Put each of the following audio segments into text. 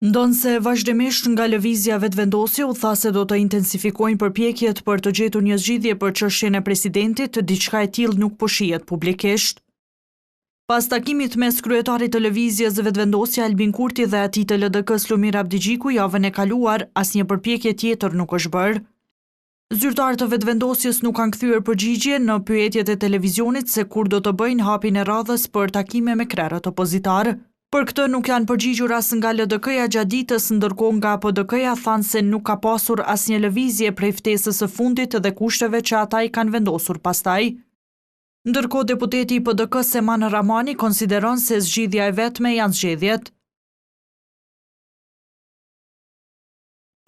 Ndonse vazhdimisht nga lëvizja vetëvendosje u tha se do të intensifikojnë përpjekjet për të gjetur një zgjidhje për çështjen e presidentit, diçka e tillë nuk po shihet publikisht. Pas takimit mes kryetarit të lëvizjes vetëvendosje Albin Kurti dhe atij të LDK-s Lumir Abdigjiku javën e kaluar, asnjë përpjekje tjetër nuk është bërë. Zyrtarët të vetëvendosjes nuk kanë kthyer përgjigje në pyetjet e televizionit se kur do të bëjnë hapin e radhës për takime me krerët opozitar. Për këtë nuk janë përgjigjur as nga LDK-ja gjatë ditës, ndërkohë nga PDK-ja thanë se nuk ka pasur asnjë lëvizje prej ftesës së fundit dhe kushteve që ata i kanë vendosur pastaj. Ndërkohë deputeti i PDK-s Seman Ramani konsideron se zgjidhja e vetme janë zgjedhjet.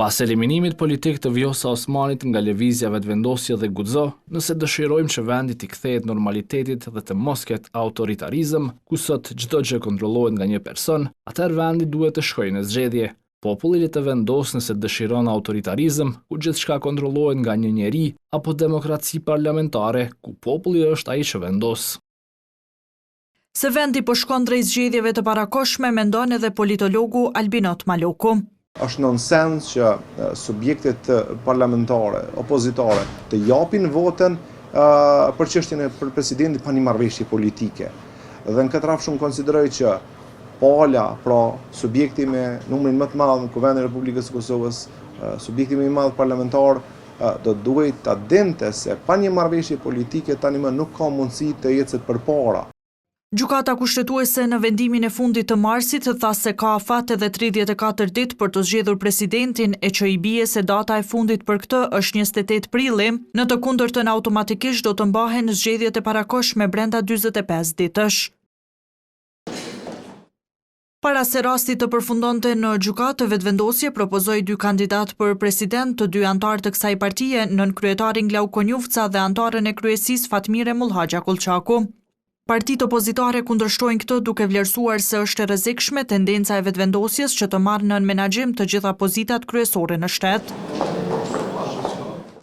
Pas eliminimit politik të Vjosa Osmanit nga lëvizja vetëvendosje dhe guxo, nëse dëshirojmë që vendi t'i kthehet normalitetit dhe të mos ketë autoritarizëm, ku sot çdo gjë kontrollohet nga një person, atëherë vendi duhet të shkojë në zgjedhje. Populli le të vendosë nëse dëshiron autoritarizëm, ku gjithçka kontrollohet nga një njeri, apo demokraci parlamentare, ku populli është ai që vendos. Se vendi po shkon drejt zgjedhjeve të parakoshme, mendon edhe politologu Albinot Maloku. Është nonsens që subjektet parlamentare, opozitare të japin votën për çështjen e presidentit pa një marrëveshje politike. Dhe në këtë rrafsh unë konsideroj që pala, pra subjekti me numrin më të madh në Kuvendin e Republikës së Kosovës, subjekti më i madh parlamentar, do duhet ta dinte se pa një marrëveshje politike tani më nuk ka mundësi të ecet përpara. Gjykata kushtetuese në vendimin e fundit të marsit tha se ka afat edhe 34 ditë për të zgjedhur presidentin, e që i bie se data e fundit për këtë është 28 prilli, në të kundërtën automatikisht do të mbahen zgjedhjet e parakoshme brenda 45 ditësh. Para se rasti të përfundonte në gjykatë, vetëvendosje propozoi 2 kandidat për president, të 2 antarë të kësaj partie, nënkryetarin Glauk Konjufca dhe antarën e kryesisë Fatmire Mullhaxha Kullçaku. Partitë opozitare kundërshtojnë këtë duke vlerësuar se është e rrezikshme tendenca e vetëvendosjes që të marrë nën menaxhim të gjitha pozitat kryesore në shtet.